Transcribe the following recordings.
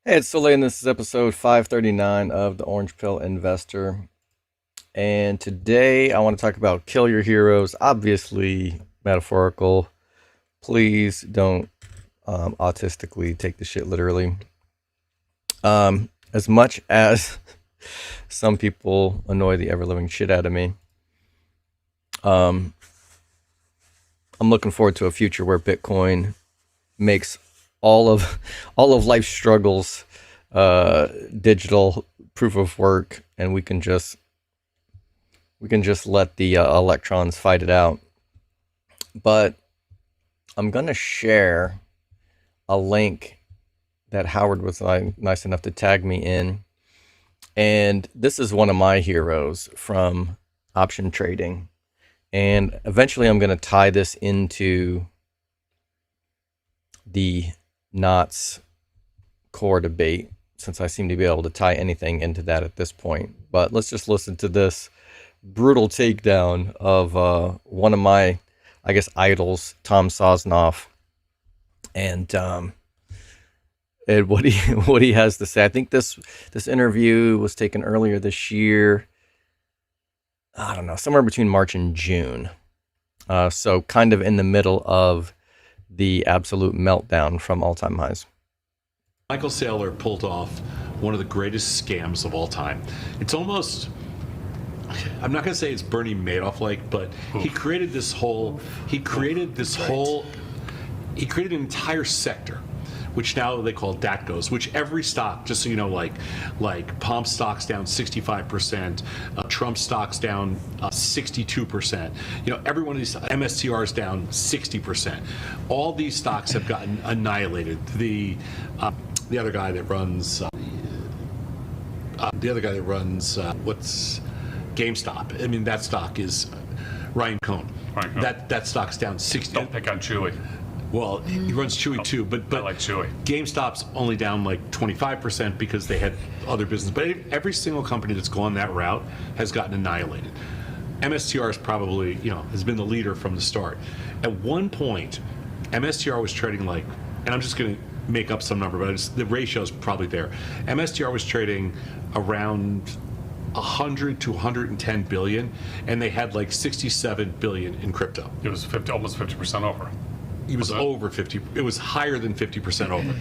Hey, it's Soleil, and this is episode 539 of the Orange Pill Investor. And today I want to talk about kill your heroes, obviously metaphorical. Please don't autistically take the shit literally. As much as some people annoy the ever living shit out of me, I'm looking forward to a future where Bitcoin makes all of life's struggles digital proof of work, and we can just let the electrons fight it out. But I'm gonna share a link that Howard was nice enough to tag me in, and this is one of my heroes from option trading. And eventually I'm going to tie this into the knots core debate, since I seem to be able to tie anything into that at this point. But let's just listen to this brutal takedown of one of my, I guess, idols, Tom Sosnoff, and what he has to say. I think this interview was taken earlier this year. I don't know, somewhere between March and June. So kind of in the middle of the absolute meltdown from all-time highs. Michael Saylor pulled off one of the greatest scams of all time. It's almost, I'm not going to say it's Bernie Madoff-like, but he created an entire sector, which now they call DATCOs, which every stock, just so you know, like Palm stocks down 65%, Trump stocks down 62%. You know, every one of these MSTRs down 60%. All these stocks have gotten annihilated. The other guy that runs what's GameStop. I mean, that stock is Ryan Cohn. That stock's down 60. Don't pick on Chewy. Well, he runs Chewy too, but I like Chewy. GameStop's only down like 25% because they had other business. But every single company that's gone that route has gotten annihilated. MSTR is probably, has been the leader from the start. At one point, MSTR was trading like, and I'm just going to make up some number, but the ratio is probably there. MSTR was trading around 100 to 110 billion, and they had like 67 billion in crypto. It was almost 50% over. It was over 50. It was higher than 50% over.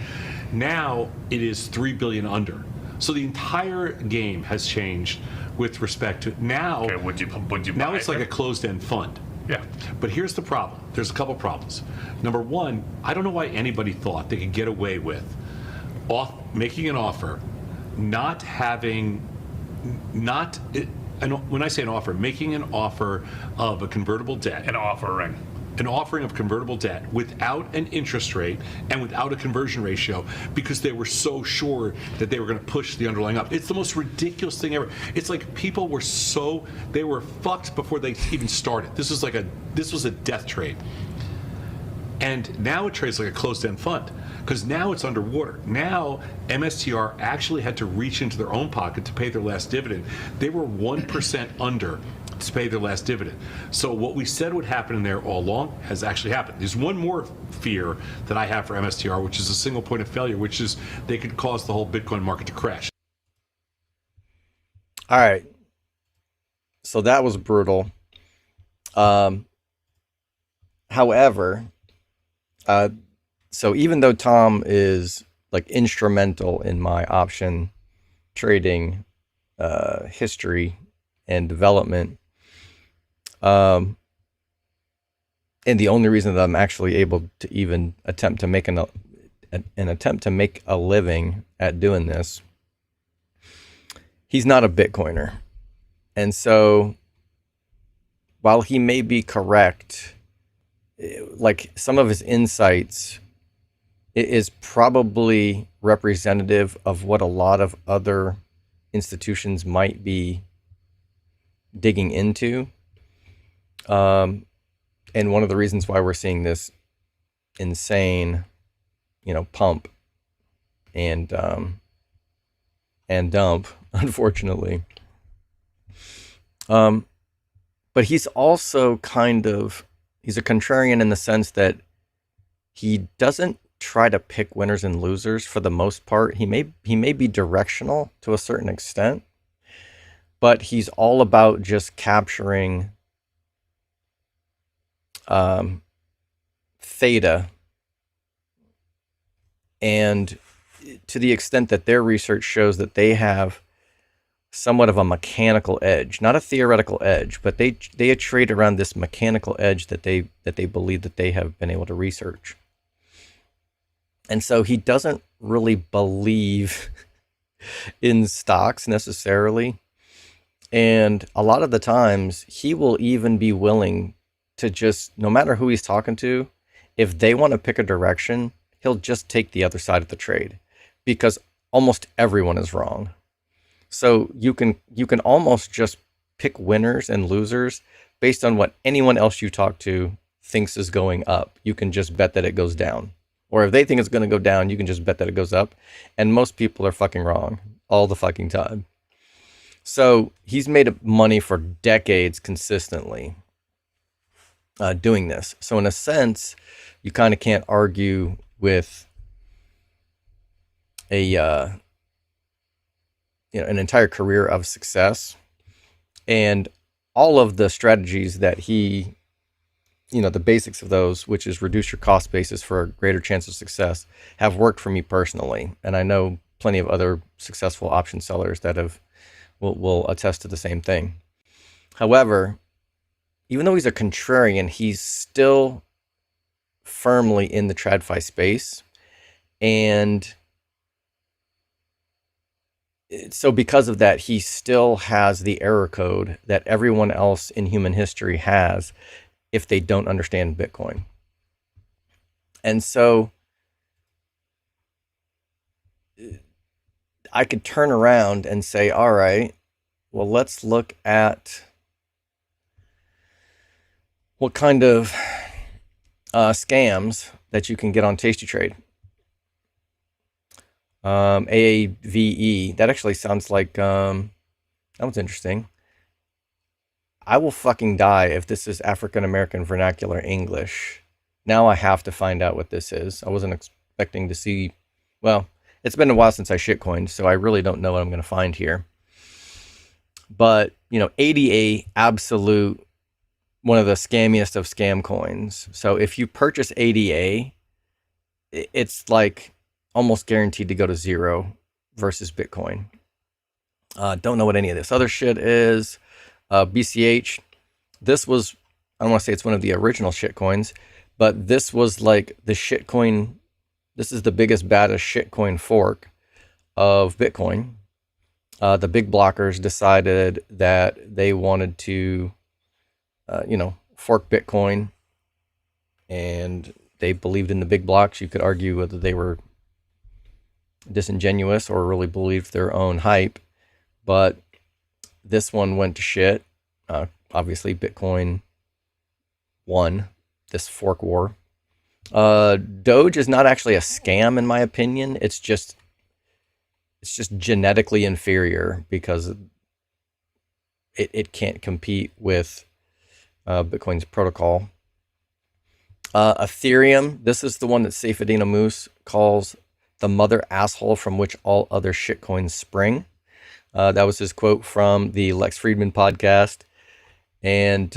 Now it is 3 billion under. So the entire game has changed with respect to now. Okay, would you now buy it's like a closed-end fund. Yeah. But here's the problem. There's a couple problems. Number one, I don't know why anybody thought they could get away with making an offer, not having, and when I say an offer, making an offer of a convertible debt. An offering of convertible debt without an interest rate and without a conversion ratio, because they were so sure that they were going to push the underlying up. It's the most ridiculous thing ever. It's like people were they were fucked before they even started. This was a death trade. And now it trades like a closed-end fund, because now it's underwater. Now MSTR actually had to reach into their own pocket to pay their last dividend. They were 1% under to pay their last dividend. So what we said would happen in there all along has actually happened. There's one more fear that I have for MSTR, which is a single point of failure, which is they could cause the whole Bitcoin market to crash. All right. So that was brutal. However, so even though Tom is like instrumental in my option trading history and development, and the only reason that I'm actually able to even attempt to make an attempt to make a living at doing this, he's not a Bitcoiner. And so while he may be correct, like some of his insights, it is probably representative of what a lot of other institutions might be digging into. And one of the reasons why we're seeing this insane, pump and dump, unfortunately. But he's also he's a contrarian in the sense that he doesn't try to pick winners and losers for the most part. He may be directional to a certain extent, but he's all about just capturing theta, and to the extent that their research shows that they have somewhat of a mechanical edge, not a theoretical edge, but they trade around this mechanical edge that they believe that they have been able to research. And so he doesn't really believe in stocks necessarily. And a lot of the times he will even be willing to just, no matter who he's talking to, if they want to pick a direction, he'll just take the other side of the trade, because almost everyone is wrong. So you can almost just pick winners and losers based on what anyone else you talk to thinks is going up. You can just bet that it goes down. Or if they think it's going to go down, you can just bet that it goes up. And most people are fucking wrong all the fucking time. So he's made money for decades consistently doing this. So in a sense, you kind of can't argue with an entire career of success. And all of the strategies that he, the basics of those, which is reduce your cost basis for a greater chance of success, have worked for me personally. And I know plenty of other successful option sellers that will attest to the same thing. However, even though he's a contrarian, he's still firmly in the TradFi space. And so because of that, he still has the error code that everyone else in human history has if they don't understand Bitcoin. And so I could turn around and say, all right, well, let's look at what kind of scams that you can get on tastytrade. AAVE, that actually sounds like, that was interesting. I will fucking die if this is African American vernacular English. Now I have to find out what this is. I wasn't expecting to see, well, it's been a while since I shitcoined, so I really don't know what I'm going to find here. But, ADA, absolute, one of the scammiest of scam coins. So if you purchase ADA, it's like almost guaranteed to go to zero versus Bitcoin. Don't know what any of this other shit is. BCH, this was, I don't want to say it's one of the original shitcoins, but this was like the shitcoin. This is the biggest, baddest shitcoin fork of Bitcoin. The big blockers decided that they wanted to, fork Bitcoin, and they believed in the big blocks. You could argue whether they were disingenuous or really believed their own hype, but this one went to shit. Obviously, Bitcoin won this fork war. Doge is not actually a scam, in my opinion. It's just genetically inferior because it can't compete with Bitcoin's protocol. Ethereum, this is the one that Saifedean Ammous calls the mother asshole from which all other shitcoins spring. That was his quote from the Lex Friedman podcast. And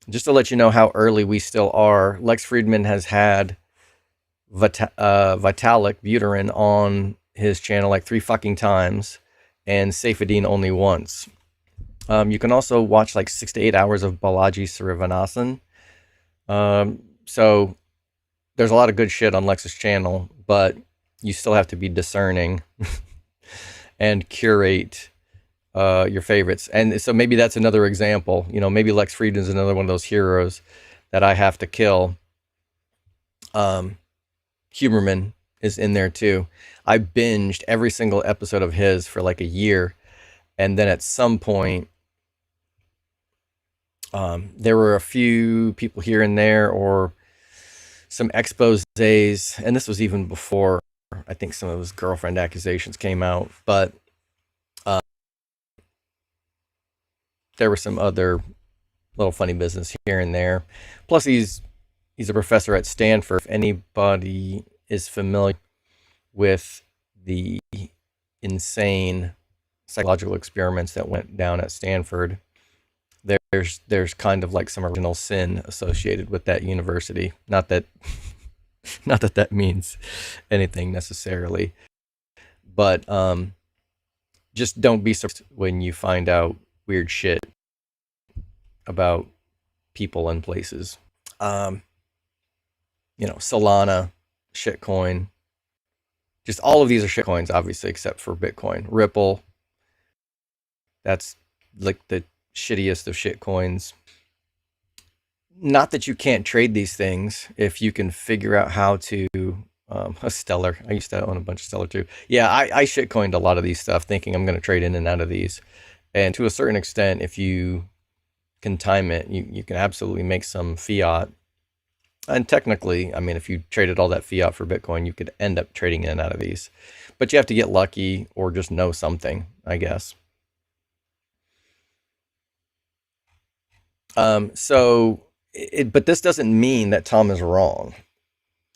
just to let you know how early we still are, Lex Friedman has had Vitalik Buterin on his channel like 3 fucking times, and Saifedean only once. You can also watch like 6 to 8 hours of Balaji Srinivasan. So there's a lot of good shit on Lex's channel, but you still have to be discerning and curate your favorites. And so maybe that's another example. Maybe Lex Friedman is another one of those heroes that I have to kill. Huberman is in there too. I binged every single episode of his for like a year. And then at some point, there were a few people here and there or some exposés. And this was even before I think some of his girlfriend accusations came out. But there was some other little funny business here and there. Plus, he's He's a professor at Stanford. If anybody is familiar with the insane psychological experiments that went down at Stanford, there's kind of like some original sin associated with that university. Not that that means anything necessarily, but just don't be surprised when you find out weird shit about people and places. Solana, shitcoin, just all of these are shitcoins, obviously, except for Bitcoin. Ripple, that's like the shittiest of shitcoins. Not that you can't trade these things if you can figure out how to. A Stellar. I used to own a bunch of Stellar too. Yeah, I shitcoined a lot of these stuff thinking I'm going to trade in and out of these. And to a certain extent, if you can time it, you can absolutely make some fiat. And technically, I mean, if you traded all that fiat for Bitcoin, you could end up trading in and out of these. But you have to get lucky or just know something, I guess. But this doesn't mean that Tom is wrong.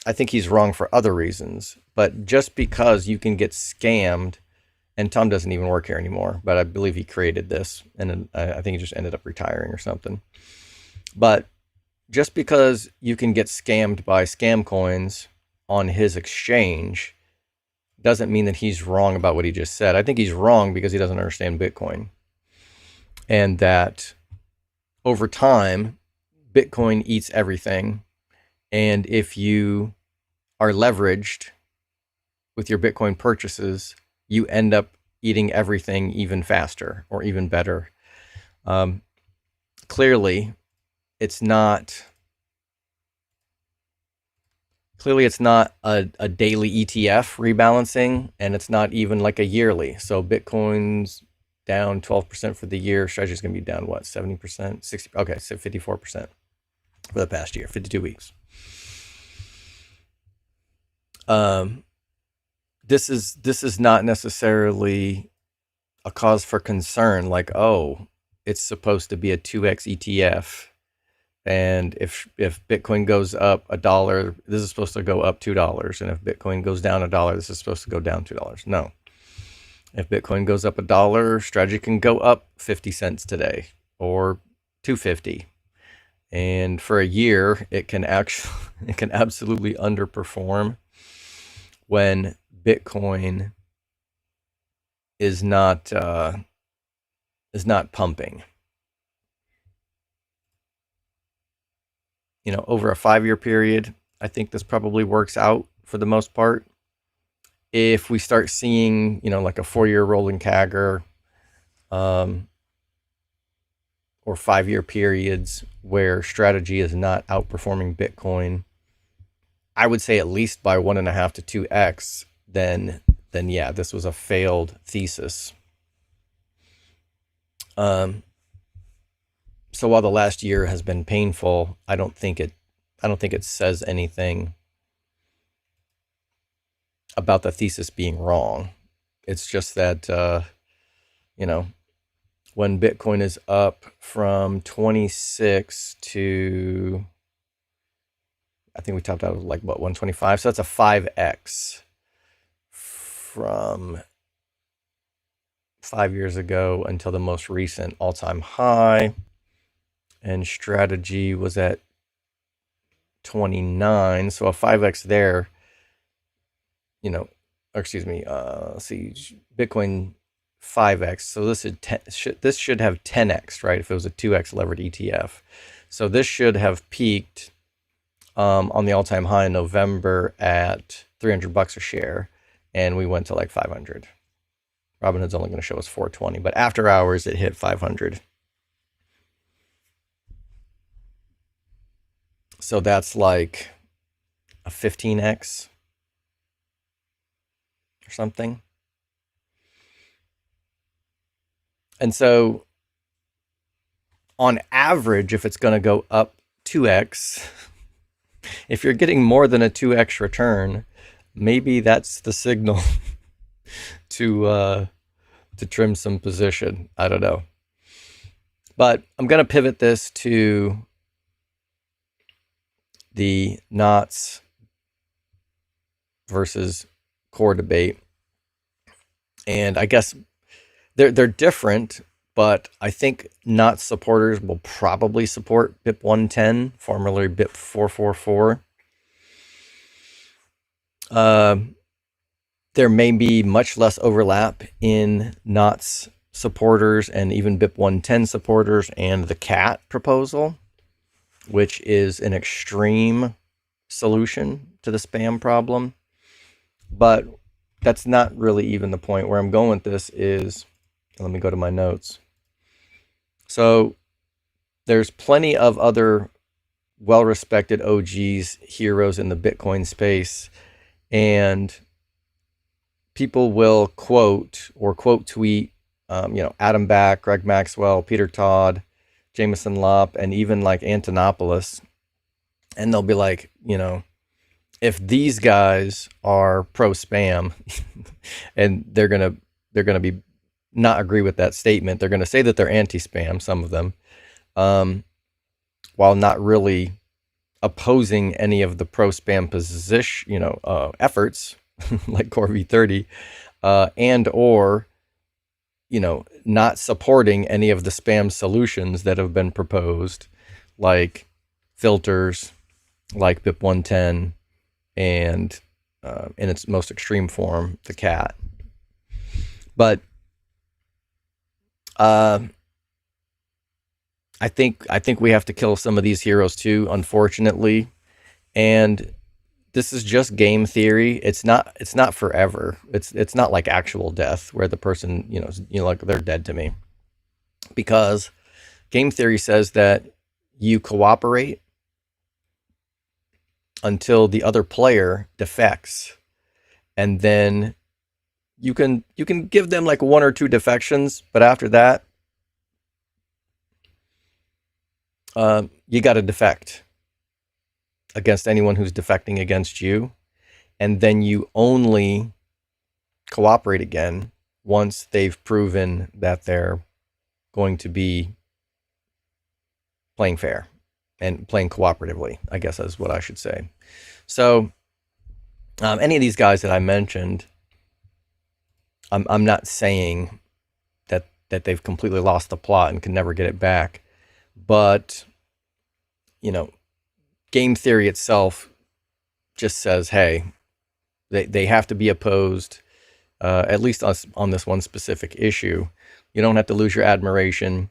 I think he's wrong for other reasons. But just because you can get scammed, and Tom doesn't even work here anymore, but I believe he created this, and I think he just ended up retiring or something. But just because you can get scammed by scam coins on his exchange doesn't mean that he's wrong about what he just said. I think he's wrong because he doesn't understand Bitcoin. And that over time, Bitcoin eats everything. And if you are leveraged with your Bitcoin purchases, you end up eating everything even faster or even better. Clearly, it's not a daily ETF rebalancing, and it's not even like a yearly. So Bitcoin's down 12% for the year. Strategy's going to be down, what, 70%? 60%? Okay, so 54% for the past year, 52 weeks. This is not necessarily a cause for concern, like, oh, it's supposed to be a 2x ETF. And if Bitcoin goes up $1, this is supposed to go up $2. And if Bitcoin goes down $1, this is supposed to go down $2. No. If Bitcoin goes up $1, Strategy can go up 50 cents today or 250. And for a year, it can absolutely underperform when Bitcoin is not pumping. Over a 5-year period, I think this probably works out for the most part. If we start seeing, like a 4-year rolling CAGR, or 5-year periods where Strategy is not outperforming Bitcoin, I would say at least by 1.5 to 2x, then yeah, this was a failed thesis. So while the last year has been painful, I don't think it says anything about the thesis being wrong. It's just that when Bitcoin is up from 26 to, I think we topped out at like 125. So that's a 5x from 5 years ago until the most recent all-time high. And Strategy was at 29, so a 5x there. Let's see, Bitcoin 5x. So this should have 10x, right? If it was a 2x levered ETF. So this should have peaked on the all-time high in November at $300 a share, and we went to like 500. Robinhood's only going to show us 420, but after hours it hit 500. So that's like a 15x or something. And so on average, if it's going to go up 2x, if you're getting more than a 2x return, maybe that's the signal to trim some position. I don't know. But I'm going to pivot this to the Knots versus Core debate. And I guess they're different, but I think Knots supporters will probably support BIP 110, formerly BIP 444. There may be much less overlap in Knots supporters and even BIP 110 supporters and the CAT proposal, which is an extreme solution to the spam problem. But that's not really even the point. Where I'm going with this is, let me go to my notes. So there's plenty of other well-respected OGs, heroes in the Bitcoin space, and people will quote or quote tweet, Adam Back, Greg Maxwell, Peter Todd, Jameson Lopp, and even like Antonopoulos. And they'll be like, if these guys are pro spam and they're going to be not agree with that statement, they're going to say that they're anti-spam, some of them, while not really opposing any of the pro spam position, efforts like Core V30, and or not supporting any of the spam solutions that have been proposed, like filters, like BIP 110, and in its most extreme form, the CAT. But I think we have to kill some of these heroes too, unfortunately. And this is just game theory. It's not forever. It's not like actual death where the person, like they're dead to me. Because game theory says that you cooperate until the other player defects, and then you can give them like 1 or 2 defections, but after that, you got to defect against anyone who's defecting against you, and then you only cooperate again once they've proven that they're going to be playing fair and playing cooperatively, I guess is what I should say. So any of these guys that I mentioned, I'm not saying that they've completely lost the plot and can never get it back, but game theory itself just says, hey, they have to be opposed, at least on this one specific issue. You don't have to lose your admiration.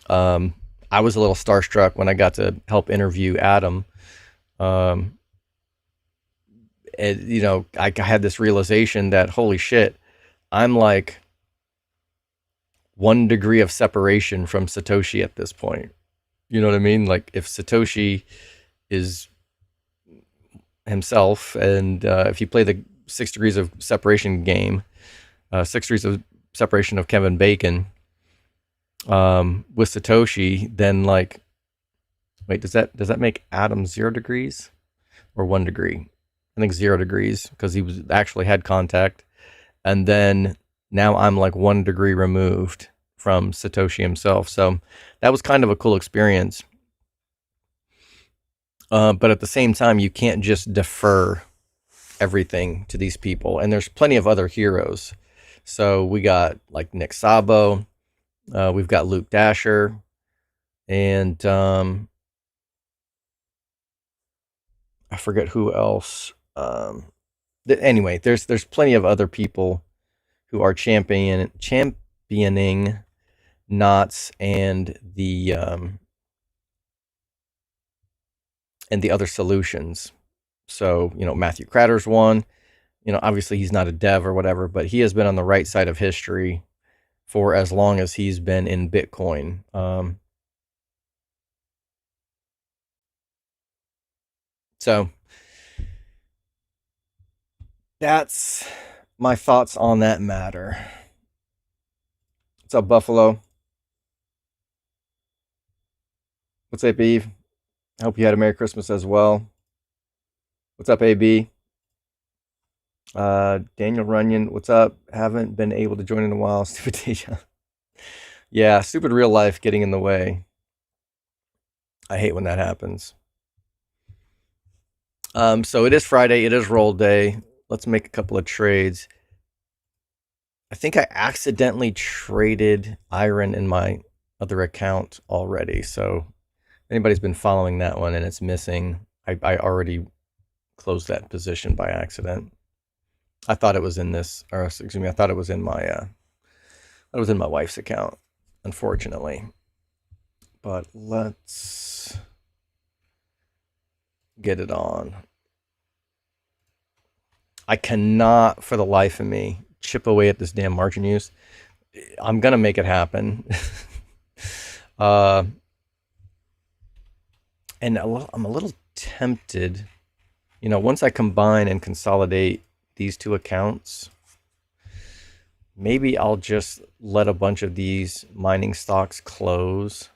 I was a little starstruck when I got to help interview Adam. I had this realization that, holy shit, I'm like 1 degree of separation from Satoshi at this point. You know what I mean? Like if Satoshi is himself, and if you play the 6 degrees of separation game, 6 degrees of separation of Kevin Bacon, with Satoshi, then like, wait, does that make Adam 0 degrees or 1 degree? I think 0 degrees, because he was actually had contact. And then now I'm like 1 degree removed from Satoshi himself. So that was kind of a cool experience. But at the same time, you can't just defer everything to these people. And there's plenty of other heroes. So we got like Nick Szabo, we've got Luke Dasher, and I forget who else. Anyway, there's plenty of other people who are championing Knots and the other solutions. So, Matthew Cratter's one. Obviously he's not a dev or whatever, but he has been on the right side of history for as long as he's been in Bitcoin. So that's my thoughts on that matter. What's up, Buffalo? What's up, Eve? I hope you had a Merry Christmas as well. What's up, AB? Daniel Runyon, what's up? Haven't been able to join in a while. Stupid Deja. Yeah, stupid real life getting in the way. I hate when that happens. So it is Friday. It is roll day. Let's make a couple of trades. I think I accidentally traded Iron in my other account already. So if anybody's been following that one and it's missing, I already closed that position by accident. I thought it was in this, or excuse me, I thought it was in my wife's account, unfortunately. But let's get it on. I cannot, for the life of me, chip away at this damn margin use. I'm gonna make it happen. And I'm a little tempted. Once I combine and consolidate these two accounts, maybe I'll just let a bunch of these mining stocks close.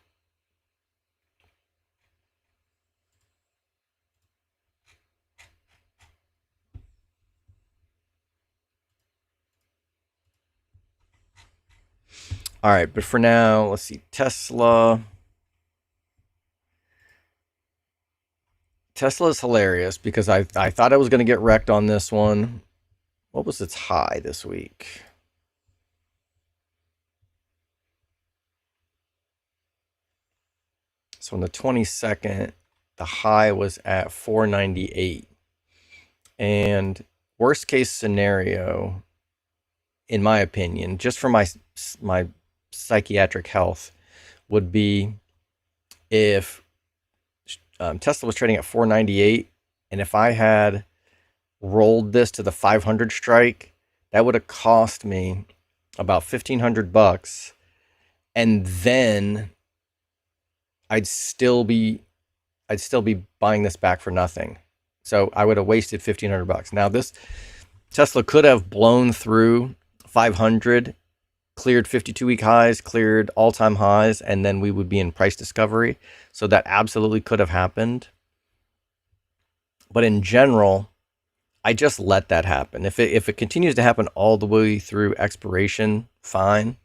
All right, but for now, let's see. Tesla. Tesla is hilarious because I thought I was going to get wrecked on this one. What was its high this week? So on the 22nd, the high was at 498. And worst case scenario, in my opinion, just for my psychiatric health, would be if Tesla was trading at 498, and if I had rolled this to the 500 strike, that would have cost me about $1,500, and then I'd still be buying this back for nothing. So I would have wasted $1,500. Now this Tesla could have blown through 500, cleared 52-week highs, cleared all-time highs, and then we would be in price discovery. So that absolutely could have happened. But in general, I just let that happen. If it continues to happen all the way through expiration, fine.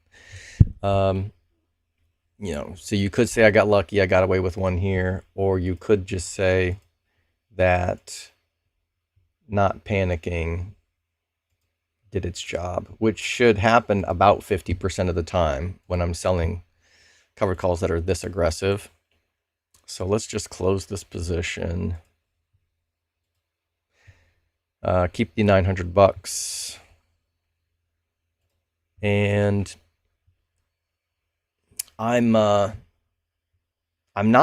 So you could say I got lucky, I got away with one here, or you could just say that not panicking did its job, which should happen about 50% of the time when I'm selling covered calls that are this aggressive. So let's just close this position. Keep the $900. And I'm not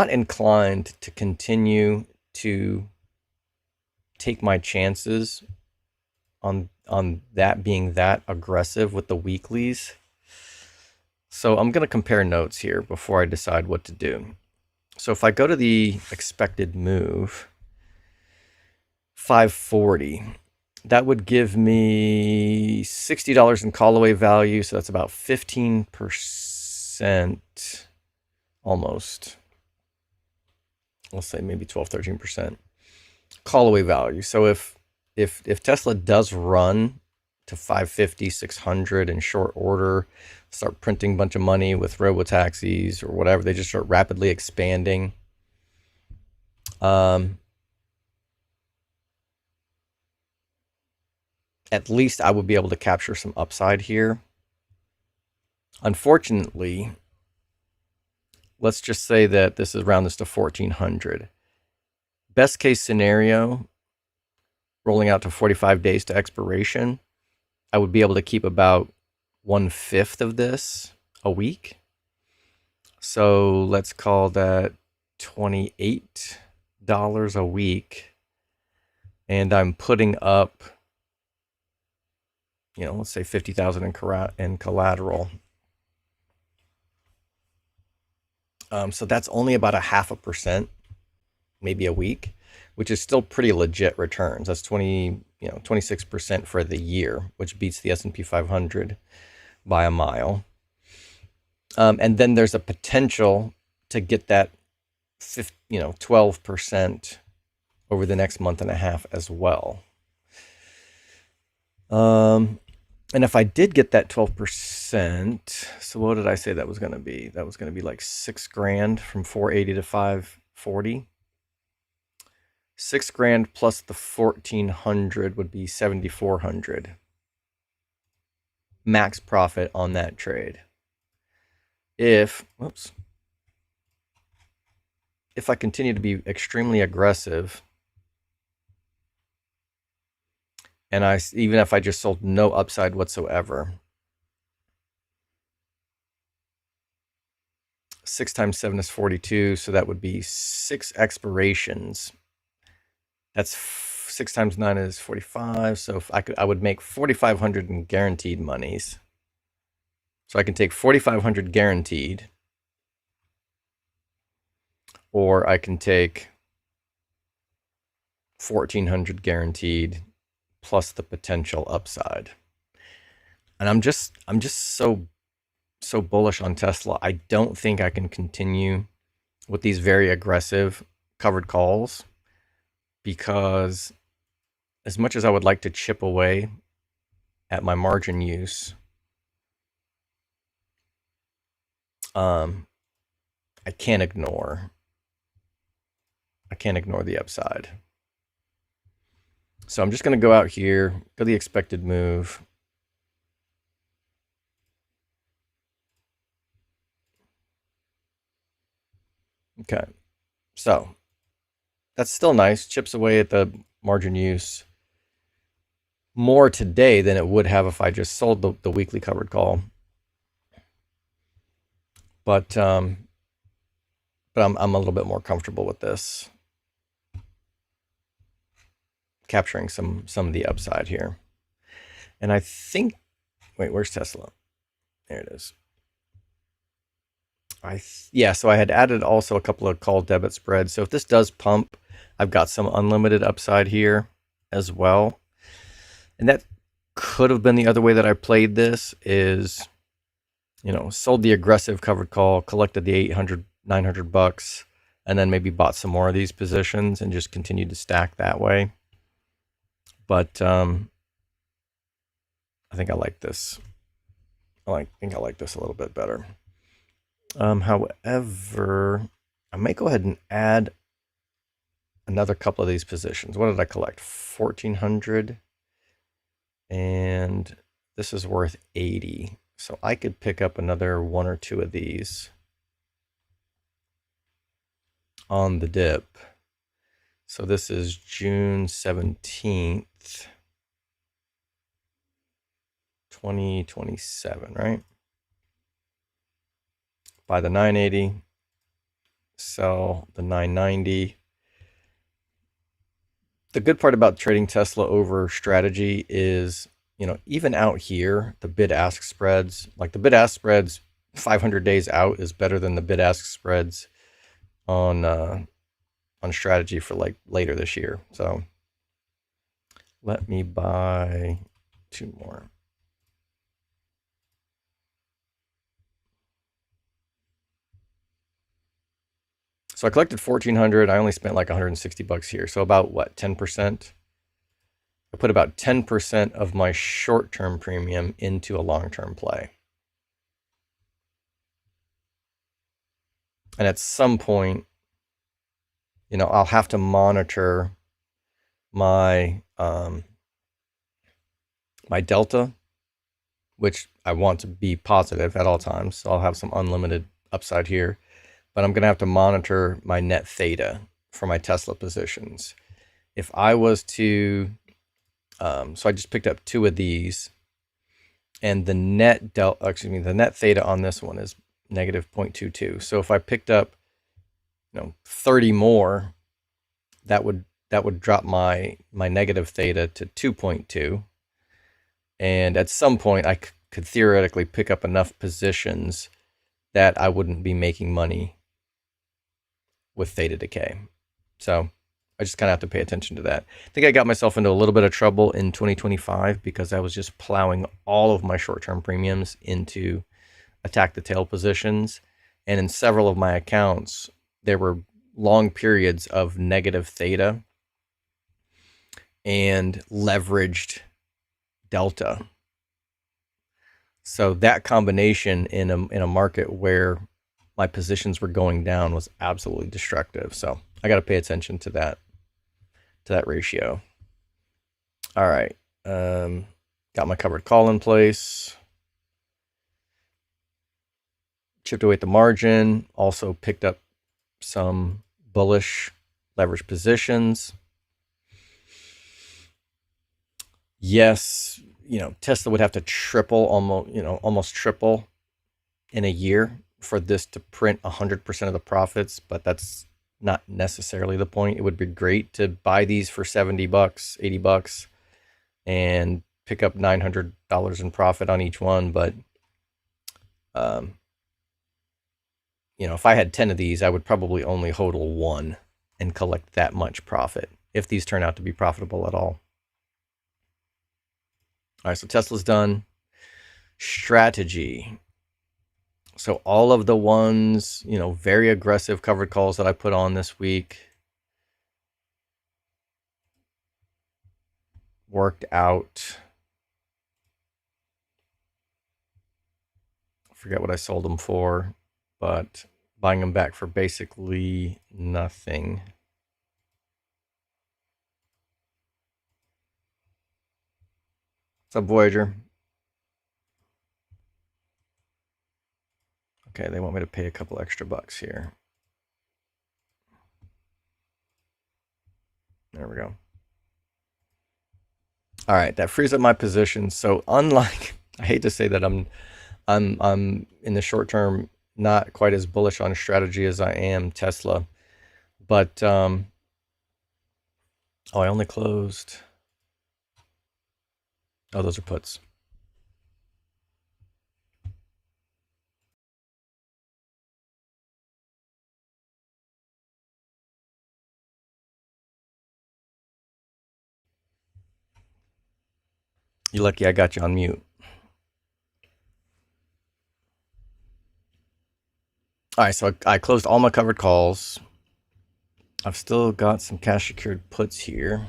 inclined to continue to take my chances on that being that aggressive with the weeklies. So I'm going to compare notes here before I decide what to do. So if I go to the expected move, 540, that would give me $60 in call away value. So that's about 15%, almost. Let's say maybe 12, 13% call away value. So if Tesla does run to 550, 600 in short order, start printing a bunch of money with robo-taxis or whatever, they just start rapidly expanding. At least I would be able to capture some upside here. Unfortunately, let's just say that this is round this to 1400. Best case scenario, rolling out to 45 days to expiration, I would be able to keep about 1/5 of this a week. So let's call that $28 a week. And I'm putting up, let's say 50,000 in collateral. So that's only about 0.5%, maybe a week, which is still pretty legit returns. That's 26% for the year, which beats the S&P 500 by a mile. And then there's a potential to get that 12% over the next month and a half as well. And if I did get that 12%, so what did I say that was going to be? That was going to be like $6,000 from 480 to 540. $6,000 plus the 1,400 would be 7,400. Max profit on that trade. If I continue to be extremely aggressive, and even if I just sold no upside whatsoever, 6 times 7 is 42, so that would be 6 expirations. That's 6 times 9 is 45. So if I would make 4,500 in guaranteed monies. So I can take 4,500 guaranteed, or I can take 1,400 guaranteed plus the potential upside. And I'm just so bullish on Tesla. I don't think I can continue with these very aggressive covered calls, because as much as I would like to chip away at my margin use, I can't ignore the upside. So I'm just going to go out here, go the expected move. Okay, so that's still nice. Chips away at the margin use more today than it would have if I just sold the weekly covered call. But I'm a little bit more comfortable with this, capturing some of the upside here. And I think, wait, where's Tesla? There it is. So I had added also a couple of call debit spreads. So if this does pump, I've got some unlimited upside here as well. And that could have been the other way that I played this, is, sold the aggressive covered call, collected the 800, 900 bucks, and then maybe bought some more of these positions and just continued to stack that way. But I think I like this. I think I like this a little bit better. However, I may go ahead and add another couple of these positions. What did I collect? 1,400. And this is worth 80. So I could pick up another 1 or 2 of these on the dip. So this is June 17th, 2027, right? Buy the 980, sell the 990. The good part about trading Tesla over strategy is, even out here, the bid-ask spreads, like the bid-ask spreads 500 days out is better than the bid-ask spreads on strategy for like later this year. So let me buy 2 more. So I collected 1,400. I only spent like 160 bucks here. So about what, 10%? I put about 10% of my short-term premium into a long-term play. And at some point, I'll have to monitor my my delta, which I want to be positive at all times. So I'll have some unlimited upside here. But I'm going to have to monitor my net theta for my Tesla positions. If I was to, so I just picked up 2 of these, and the net the net theta on this one is negative 0.22. So if I picked up, 30 more, that would drop my negative theta to 2.2. And at some point, I could theoretically pick up enough positions that I wouldn't be making money with theta decay. So I just kind of have to pay attention to that. I think I got myself into a little bit of trouble in 2025 because I was just plowing all of my short-term premiums into attack the tail positions. And in several of my accounts, there were long periods of negative theta and leveraged delta. So that combination in a market where my positions were going down was absolutely destructive. So I got to pay attention to that. to that ratio. All right. Got my covered call in place. Chipped away at the margin. Also picked up some bullish leverage positions. Yes, Tesla would have to triple, almost triple in a year for this to print 100% of the profits, but that's not necessarily the point. It would be great to buy these for $70, $80 and pick up $900 in profit on each one, but if I had 10 of these, I would probably only hodl one and collect that much profit if these turn out to be profitable at all. All right, so Tesla's done. Strategy. So all of the ones, very aggressive covered calls that I put on this week worked out. I forget what I sold them for, but buying them back for basically nothing. What's up, Voyager? Okay, they want me to pay a couple extra bucks here. There we go. All right, that frees up my position. So unlike, I hate to say that I'm in the short term not quite as bullish on strategy as I am Tesla, but I only closed. Oh, those are puts. You lucky I got you on mute. All right, so I closed all my covered calls. I've still got some cash secured puts here.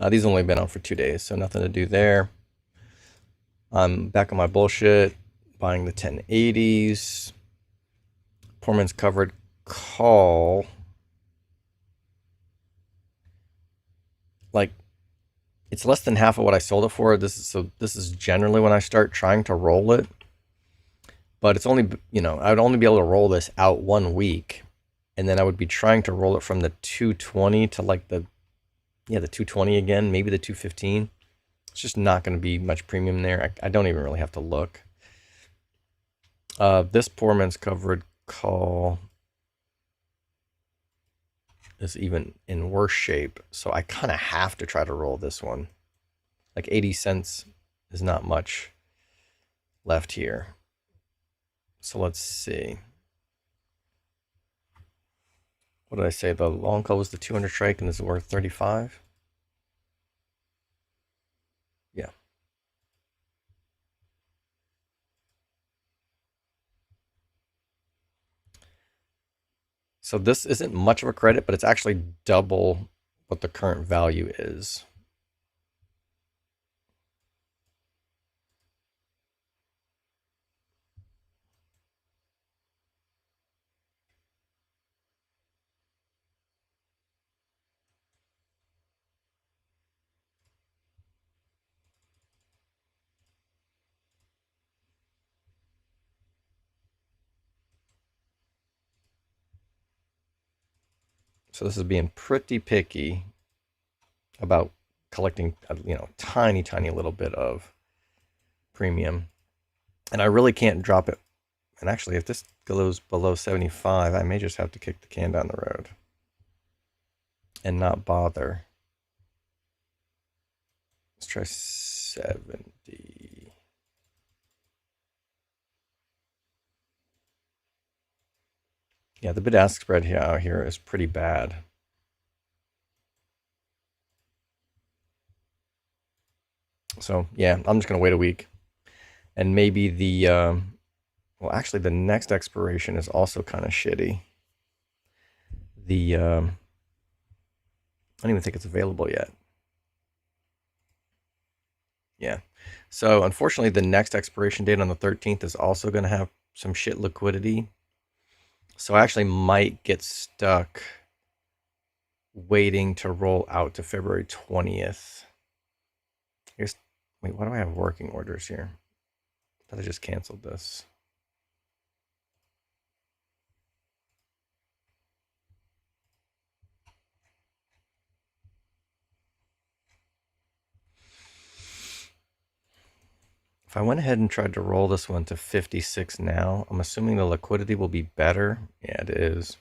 These have only been on for 2 days, so nothing to do there. I'm back on my bullshit, buying the 1080s. Poor man's covered call. Like, it's less than half of what I sold it for. This is generally when I start trying to roll it. But it's only, I would only be able to roll this out 1 week. And then I would be trying to roll it from the 220 to like the 220 again, maybe the 215. It's just not going to be much premium there. I don't even really have to look. This poor man's covered call is even in worse shape. So I kind of have to try to roll this one. Like 80 cents is not much left here. So let's see. What did I say? The long call was the 200 strike and is worth 35. Yeah. So this isn't much of a credit, but it's actually double what the current value is. So this is being pretty picky about collecting, tiny, tiny little bit of premium. And I really can't drop it. And actually, if this goes below 75, I may just have to kick the can down the road and not bother. Let's try 70. Yeah, the bid-ask spread out here is pretty bad. So yeah, I'm just gonna wait a week, and maybe the well, actually, the next expiration is also kind of shitty. The I don't even think it's available yet. Yeah. So unfortunately, the next expiration date on the 13th is also going to have some shit liquidity. So I actually might get stuck waiting to roll out to February 20th. Here's, wait, why do I have working orders here? I thought I just canceled this. If I went ahead and tried to roll this one to 56 now, I'm assuming the liquidity will be better. Yeah, it is.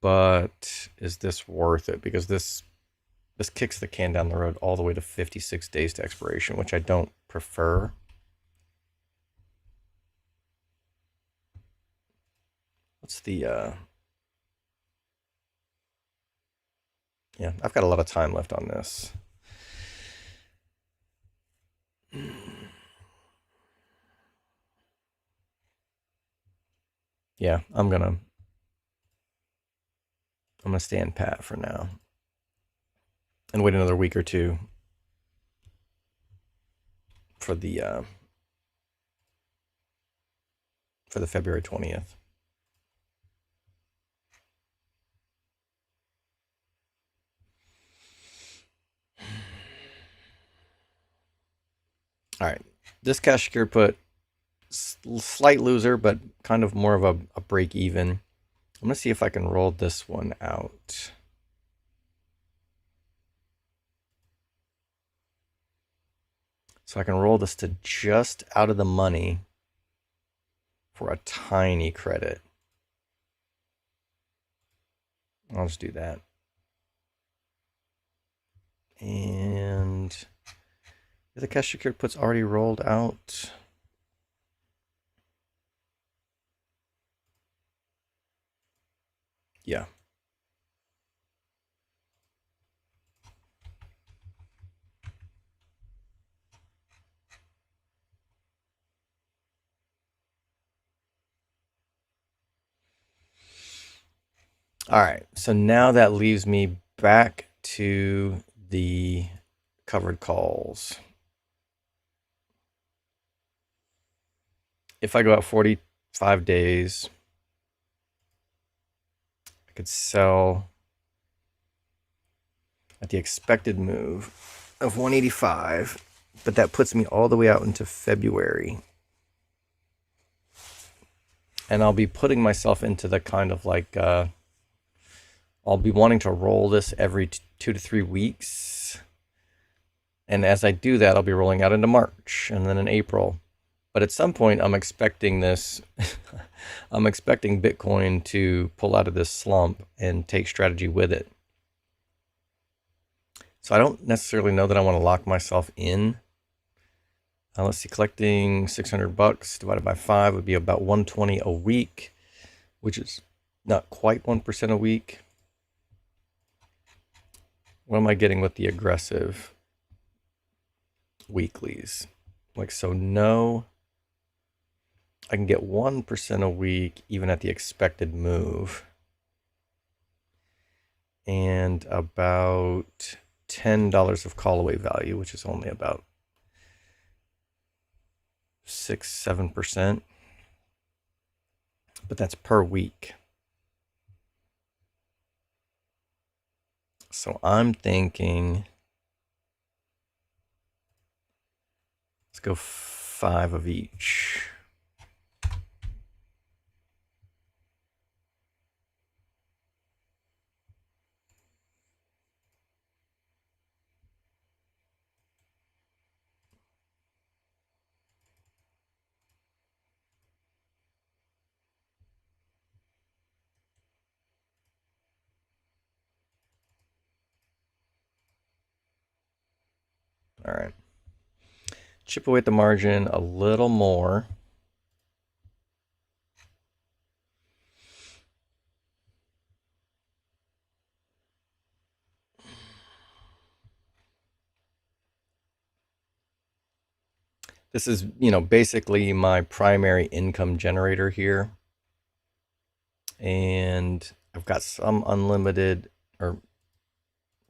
But is this worth it? Because this kicks the can down the road all the way to 56 days to expiration, which I don't prefer. What's the yeah, I've got a lot of time left on this. Yeah, I'm gonna stand pat for now and wait another week or two for the February 20th. All right, this cash secured put, slight loser, but kind of more of a break even. I'm gonna see if I can roll this one out. So I can roll this to just out of the money for a tiny credit. I'll just do that. And the cash secured put's already rolled out. Yeah. All right, so now that leaves me back to the covered calls. If I go out 45 days, I could sell at the expected move of 185, but that puts me all the way out into February. And I'll be putting myself into the kind of like, I'll be wanting to roll this every 2 to 3 weeks. And as I do that, I'll be rolling out into March and then in April. But at some point, I'm expecting this, I'm expecting Bitcoin to pull out of this slump and take strategy with it. So I don't necessarily know that I want to lock myself in. Let's see, collecting $600 divided by 5 would be about 120 a week, which is not quite 1% a week. What am I getting with the aggressive weeklies? Like, so no, I can get 1% a week even at the expected move. And about $10 of call away value, which is only about 6-7%. But that's per week. So I'm thinking, let's go 5 of each. All right. Chip away at the margin a little more. This is, basically my primary income generator here. And I've got some unlimited or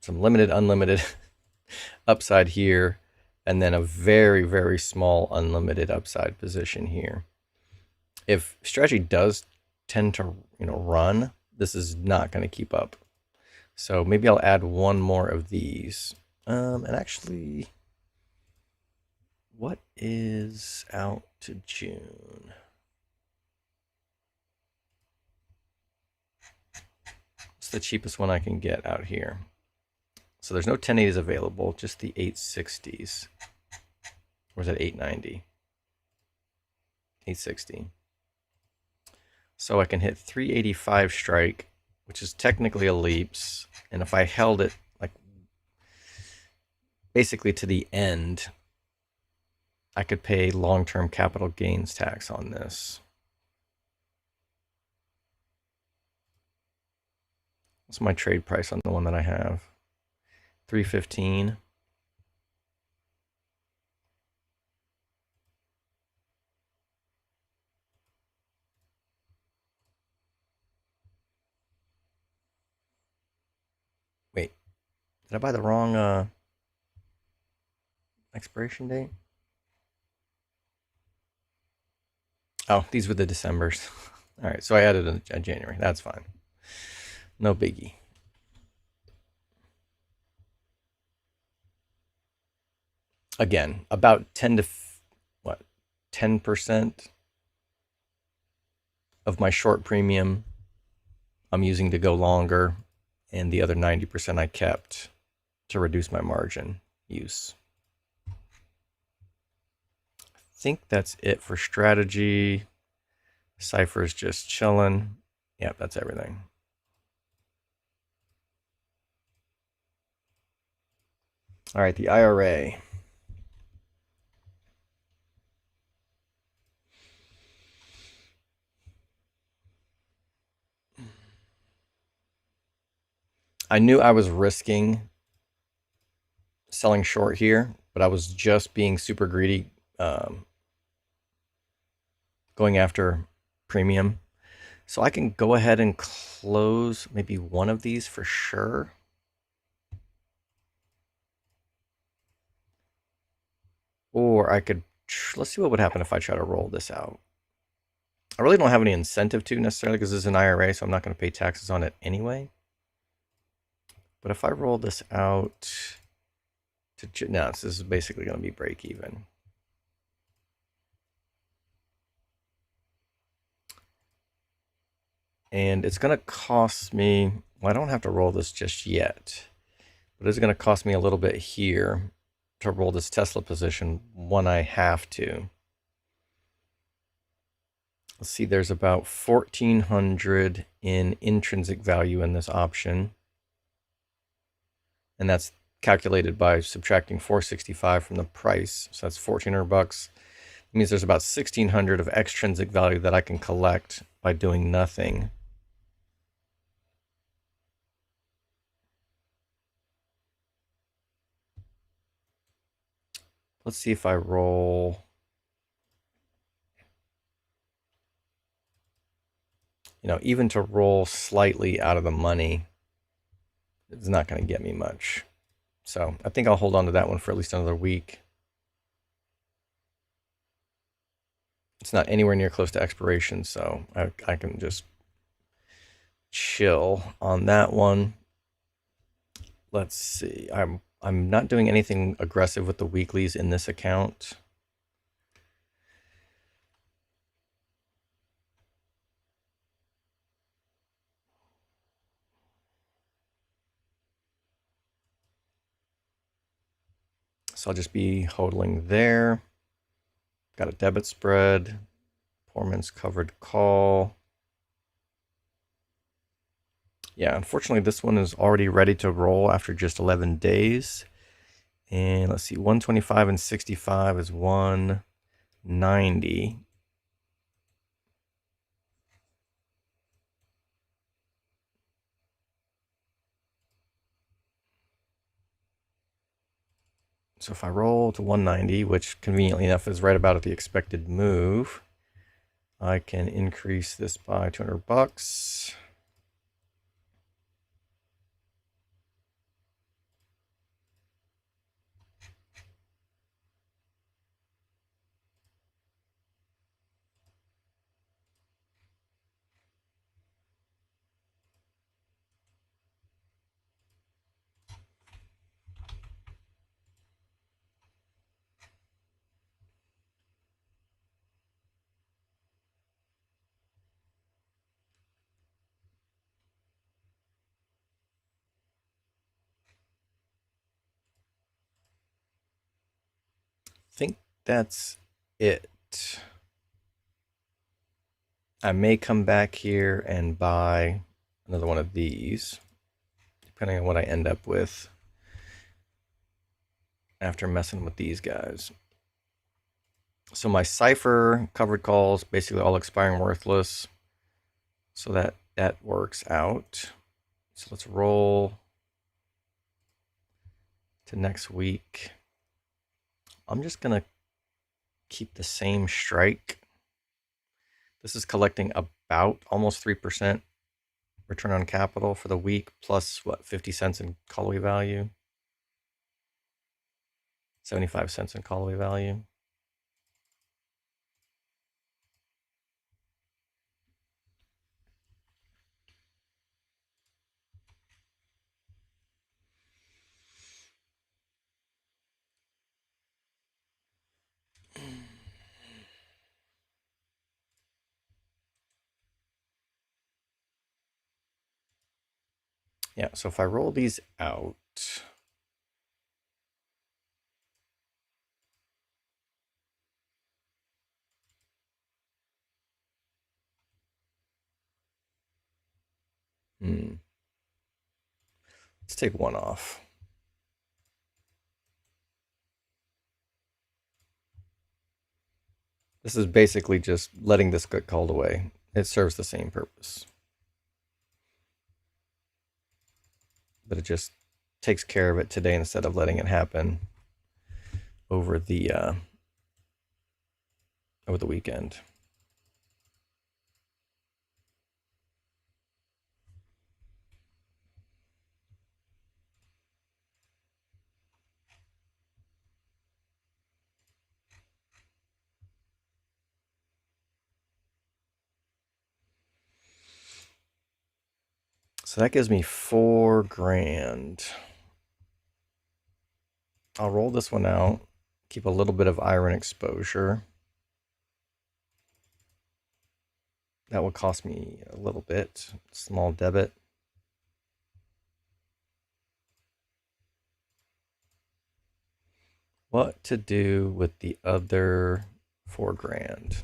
some limited, unlimited upside here, and then a very, very small unlimited upside position here. If strategy does tend to, run, this is not going to keep up. So maybe I'll add one more of these. And actually, what is out to June? It's the cheapest one I can get out here. So there's no 1080s available, just the 860s. Or is that 890? 860. So I can hit 385 strike, which is technically a leaps. And if I held it like basically to the end, I could pay long-term capital gains tax on this. What's my trade price on the one that I have? 315. Wait, did I buy the wrong expiration date? Oh, these were the Decembers. All right, so I added a January. That's fine. No biggie. Again, about 10% of my short premium I'm using to go longer, and the other 90% I kept to reduce my margin use. I think that's it for strategy. Cypher's just chilling. Yep, that's everything. All right, the IRA. I knew I was risking selling short here, but I was just being super greedy, going after premium. So I can go ahead and close maybe one of these for sure. Or I could, let's see what would happen if I try to roll this out. I really don't have any incentive to necessarily because this is an IRA, so I'm not going to pay taxes on it anyway. But if I roll this out to, no, this is basically going to be break even. And it's going to cost me, well, I don't have to roll this just yet, but it's going to cost me a little bit here to roll this Tesla position when I have to. Let's see, there's about 1,400 in intrinsic value in this option. And that's calculated by subtracting 465 from the price. So that's 1,400 bucks. It means there's about 1,600 of extrinsic value that I can collect by doing nothing. Let's see if I roll. Even to roll slightly out of the money, it's not going to get me much. So I think I'll hold on to that one for at least another week. It's not anywhere near close to expiration, so I can just chill on that one. Let's see. I'm not doing anything aggressive with the weeklies in this account. So I'll just be hodling there. Got a debit spread. Poor man's covered call. Yeah, unfortunately, this one is already ready to roll after just 11 days. And let's see, 125 and 65 is 190. So if I roll to 190, which conveniently enough is right about at the expected move, I can increase this by 200 bucks. think that's it. I may come back here and buy another one of these, depending on what I end up with after messing with these guys. So my Cypher covered calls, basically all expiring worthless. So that works out. So let's roll to next week. I'm just going to keep the same strike. This is collecting about almost 3% return on capital for the week, plus what, 50 cents in callaway value? 75 cents in callaway value. Yeah, so if I roll these out, let's take one off. This is basically just letting this get called away. It serves the same purpose, but it just takes care of it today instead of letting it happen over the weekend. So that gives me $4,000. I'll roll this one out, keep a little bit of iron exposure. That will cost me a little bit, small debit. What to do with the other $4,000?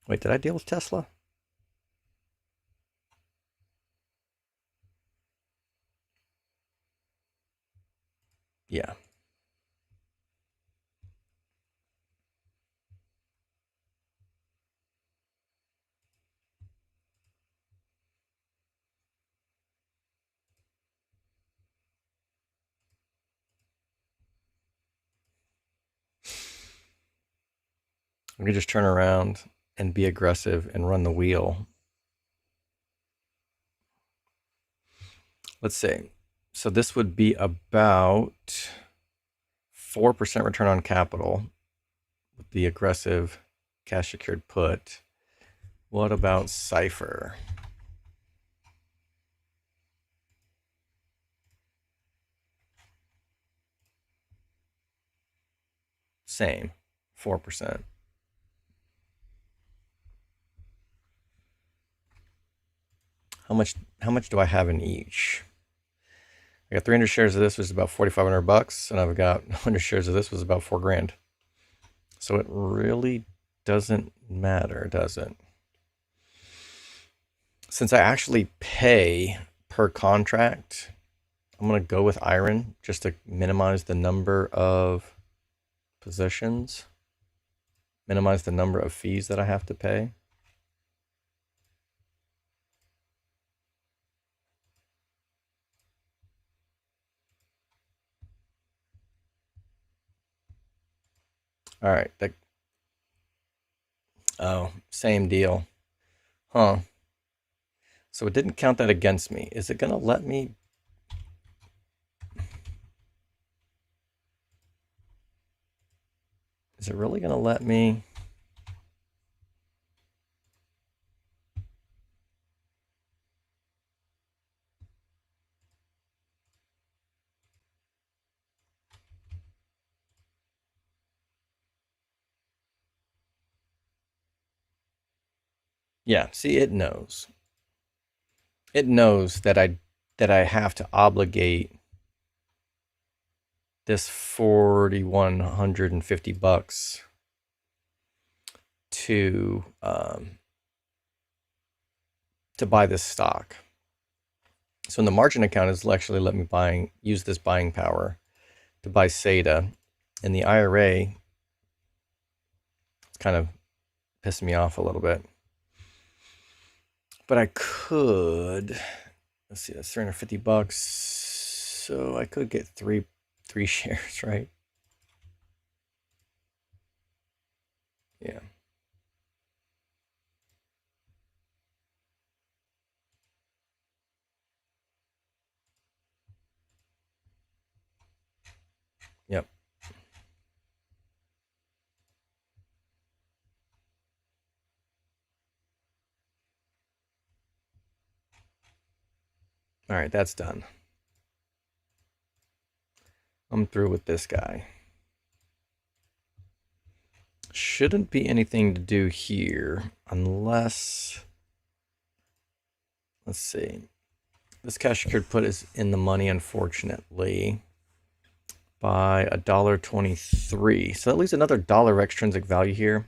Wait, did I deal with Tesla? Yeah. We can just turn around and be aggressive and run the wheel. Let's see. So this would be about 4% return on capital with the aggressive cash secured put. What about Cypher? Same, 4%. How much do I have in each? I got 300 shares of this, which is about $4,500, and I've got 100 shares of this, which is about $4,000. So it really doesn't matter, does it? Since I actually pay per contract, I'm going to go with iron just to minimize the number of positions, minimize the number of fees that I have to pay. All right. Oh, same deal. Huh. So it didn't count that against me. Is it going to let me? Is it really going to let me? Yeah, see, it knows. It knows that I have to obligate this $4,150 to buy this stock. So in the margin account is actually let me use this buying power to buy SATA. In the IRA, it's kind of pissing me off a little bit. But I could, let's see, that's $350. So I could get three shares, right? Yeah. Yep. All right, that's done. I'm through with this guy. Shouldn't be anything to do here unless, let's see. This cash secured put is in the money, unfortunately, by $1.23. So that leaves another $1 extrinsic value here.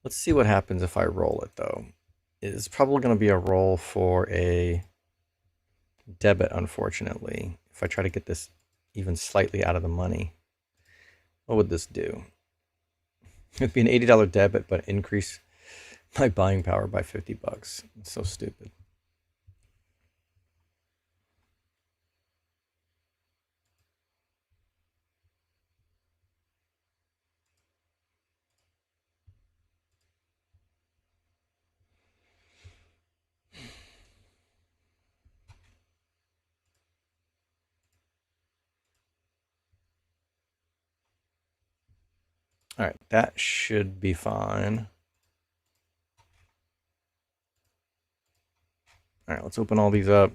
Let's see what happens if I roll it, though. It's probably going to be a roll for a debit, unfortunately. If I try to get this even slightly out of the money, what would this do? It'd be an $80 debit, but increase my buying power by $50. It's so stupid. All right, that should be fine. All right, let's open all these up.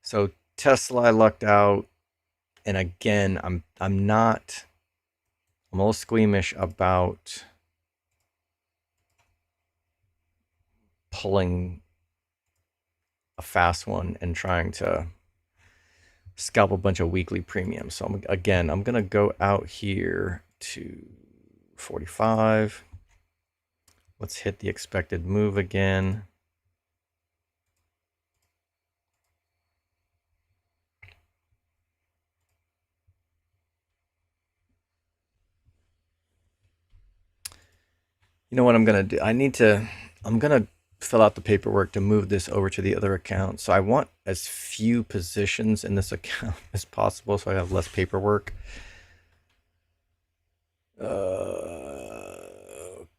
So Tesla, I lucked out, and again, I'm a little squeamish about pulling a fast one and trying to scalp a bunch of weekly premiums. So I'm gonna go out here to 45. Let's hit the expected move again. You know what I'm gonna do? I'm gonna fill out the paperwork to move this over to the other account. So I want as few positions in this account as possible so I have less paperwork.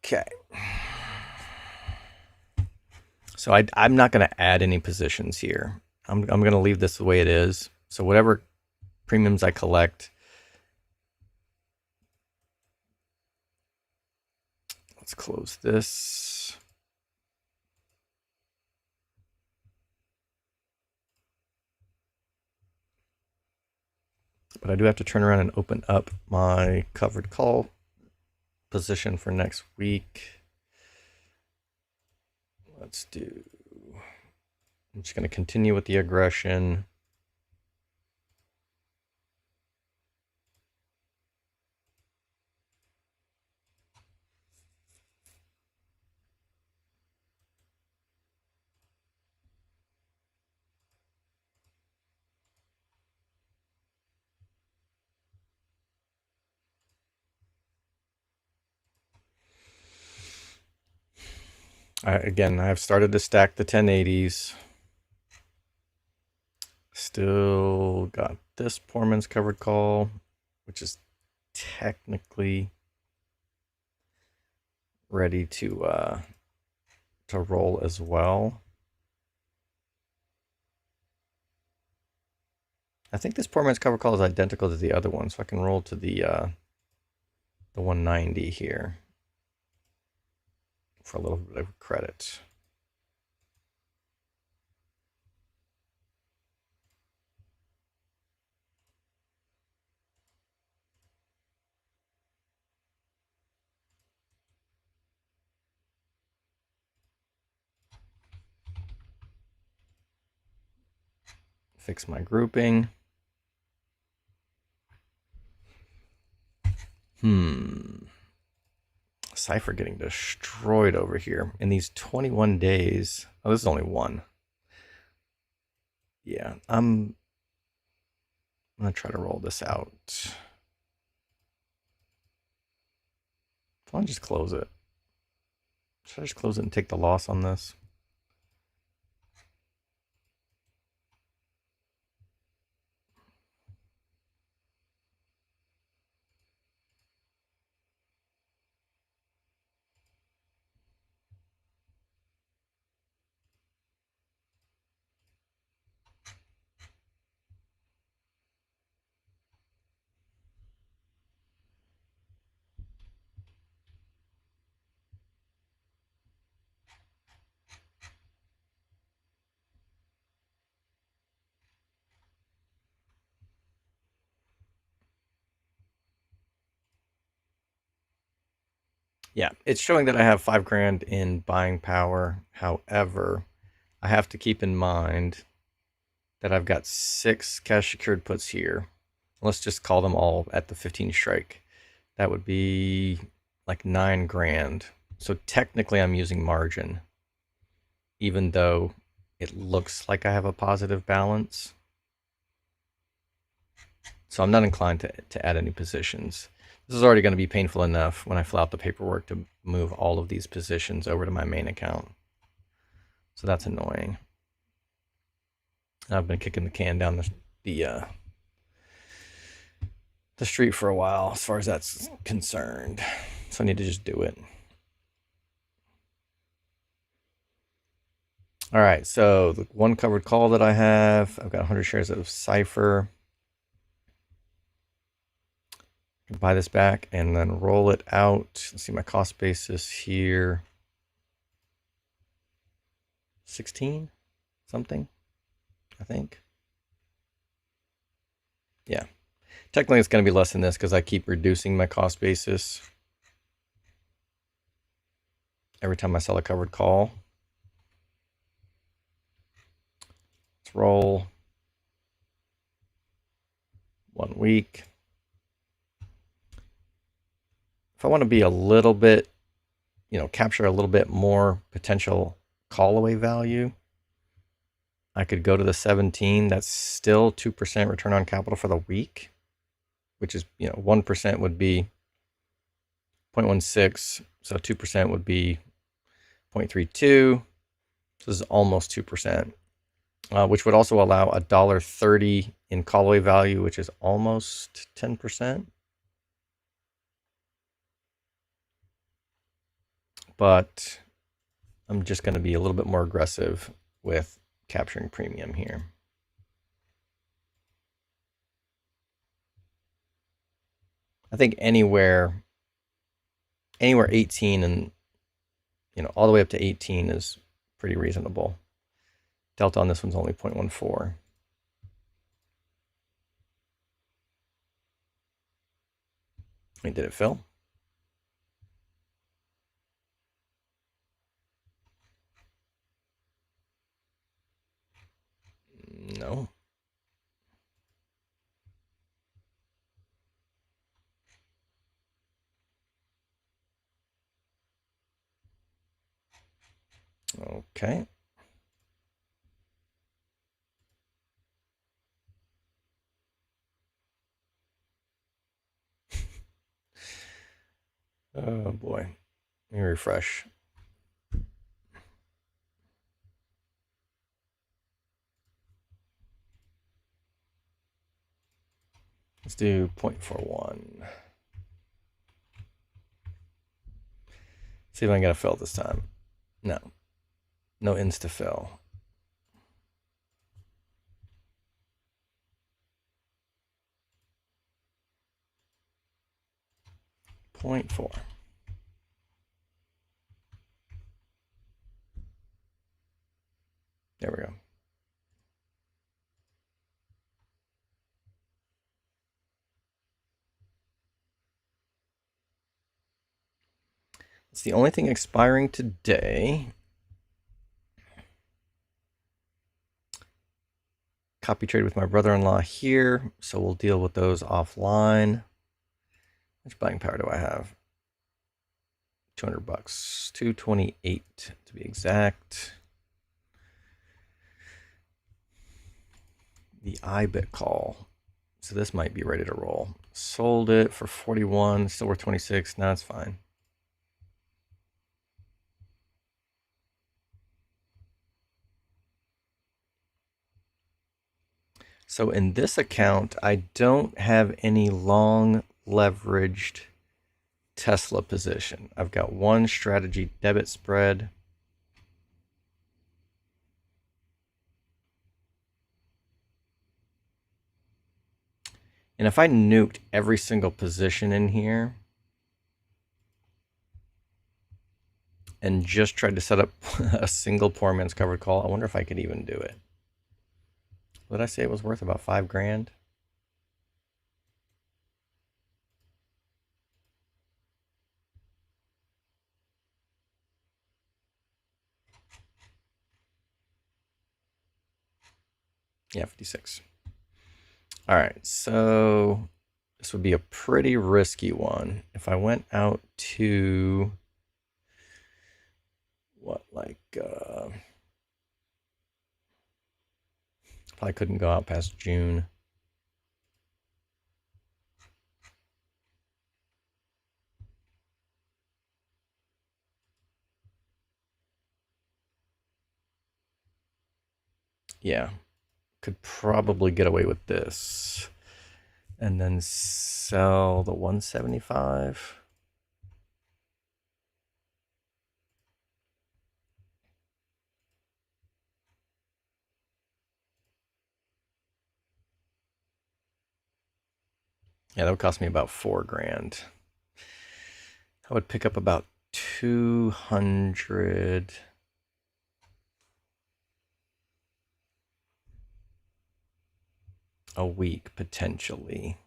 Okay. So I'm not going to add any positions here. I'm going to leave this the way it is. So whatever premiums I collect, let's close this. But I do have to turn around and open up my covered call position for next week. Let's do, I'm just going to continue with the aggression. Again, I've started to stack the 1080s. Still got this poor man's covered call, which is technically ready to roll as well. I think this poor man's covered call is identical to the other one, so I can roll to the 190 here for a little bit of credit. Fix my grouping. Cypher getting destroyed over here in these 21 days. Oh, this is only one. Yeah, I'm gonna try to roll this out. Why don't I just close it? Should I just close it and take the loss on this? Yeah, it's showing that I have 5 grand in buying power. However, I have to keep in mind that I've got 6 cash secured puts here. Let's just call them all at the 15 strike. That would be like 9 grand. So technically I'm using margin, even though it looks like I have a positive balance. So I'm not inclined to add any positions. This is already going to be painful enough when I fill out the paperwork to move all of these positions over to my main account. So that's annoying. I've been kicking the can down the street for a while as far as that's concerned. So I need to just do it. All right, so the one covered call that I have, I've got 100 shares of Cypher. Buy this back and then roll it out. Let's see my cost basis here. 16 something, I think. Yeah. Technically it's going to be less than this because I keep reducing my cost basis every time I sell a covered call. Let's roll 1 week. If I want to be a little bit, capture a little bit more potential call away value, I could go to the 17. That's still 2% return on capital for the week, which is, 1% would be 0.16. So 2% would be 0.32. So this is almost 2%, which would also allow $1.30 in call away value, which is almost 10%. But I'm just going to be a little bit more aggressive with capturing premium here. I think anywhere 18 and all the way up to 18 is pretty reasonable. Delta on this one's only 0.14. Wait, did it fill? No. Okay. Oh boy. Let me refresh. Let's do 0.41. See if I can get a fill this time. No. No insta fill. Point 0.4. There we go. It's the only thing expiring today. copy trade with my brother-in-law here, so we'll deal with those offline. Which buying power do I have? 200 bucks, 228 to be exact. The IBIT call. So this might be ready to roll. Sold it for 41, still worth 26. No, it's fine. So in this account, I don't have any long leveraged Tesla position. I've got one strategy debit spread. And if I nuked every single position in here and just tried to set up a single poor man's covered call, I wonder if I could even do it. What did I say it was worth? About $5,000? Yeah, 56. All right, so this would be a pretty risky one. If I went out to what, like, probably couldn't go out past June. Yeah, could probably get away with this. And then sell the 175. Yeah, that would cost me about $4,000. I would pick up about 200 a week potentially.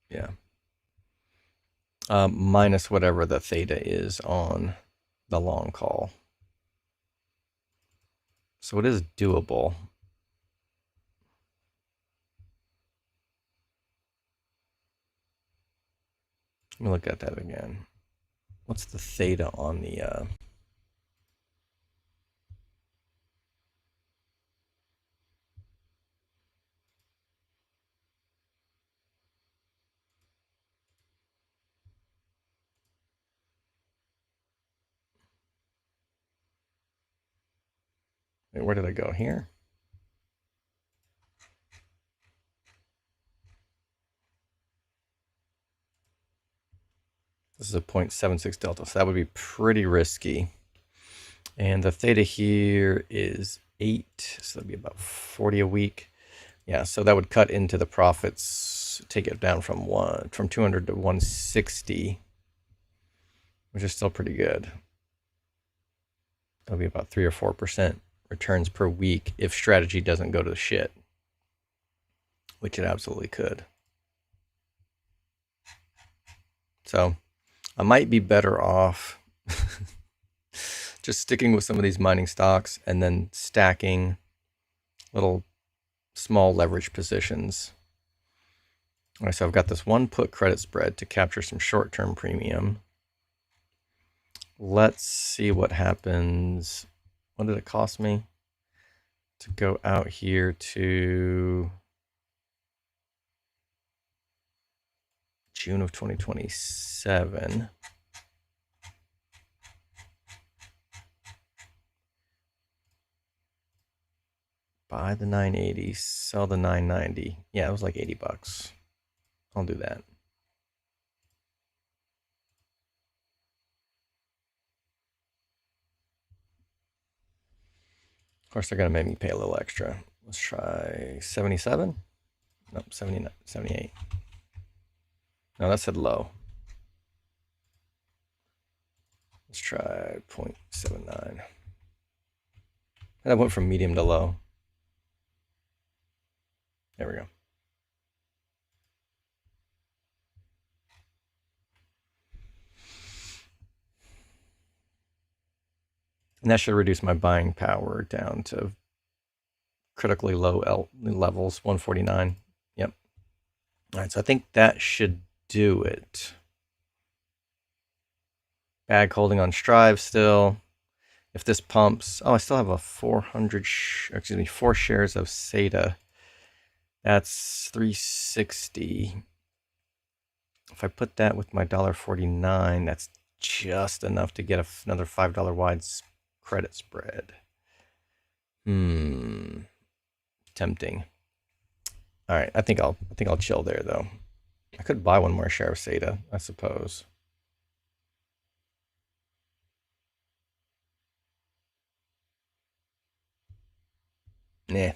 Yeah. Minus whatever the theta is on the long call. So it is doable. Let me look at that again. What's the theta on the wait, where did I go here? This is a 0.76 delta, so that would be pretty risky. And the theta here is 8, so that'd be about 40 a week. Yeah, so that would cut into the profits, take it down from 200 to 160, which is still pretty good. That'll be about 3 or 4% returns per week if strategy doesn't go to the shit, which it absolutely could. So I might be better off just sticking with some of these mining stocks and then stacking little small leverage positions. All right, so I've got this one put credit spread to capture some short-term premium. Let's see what happens. What did it cost me to go out here to June of 2027? Buy the 980, sell the 990. Yeah, it was like 80 bucks. I'll do that. Of course, they're going to make me pay a little extra. Let's try 77. Nope, 79, 78. No, that said low. Let's try 0.79. And I went from medium to low. There we go. And that should reduce my buying power down to critically low levels, 149. Yep. All right, so I think that should do it. Bag holding on Strive still. If this pumps, I still have a 4 shares of SATA. That's 360. If I put that with my $1.49, that's just enough to get another $5 wide credit spread. Tempting. All right, I think I'll chill there though. I could buy one more share of SATA, I suppose. Nah.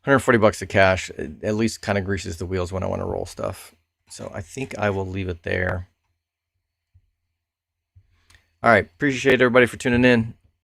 $140 of cash at least kind of greases the wheels when I want to roll stuff. So I think I will leave it there. All right, appreciate everybody for tuning in.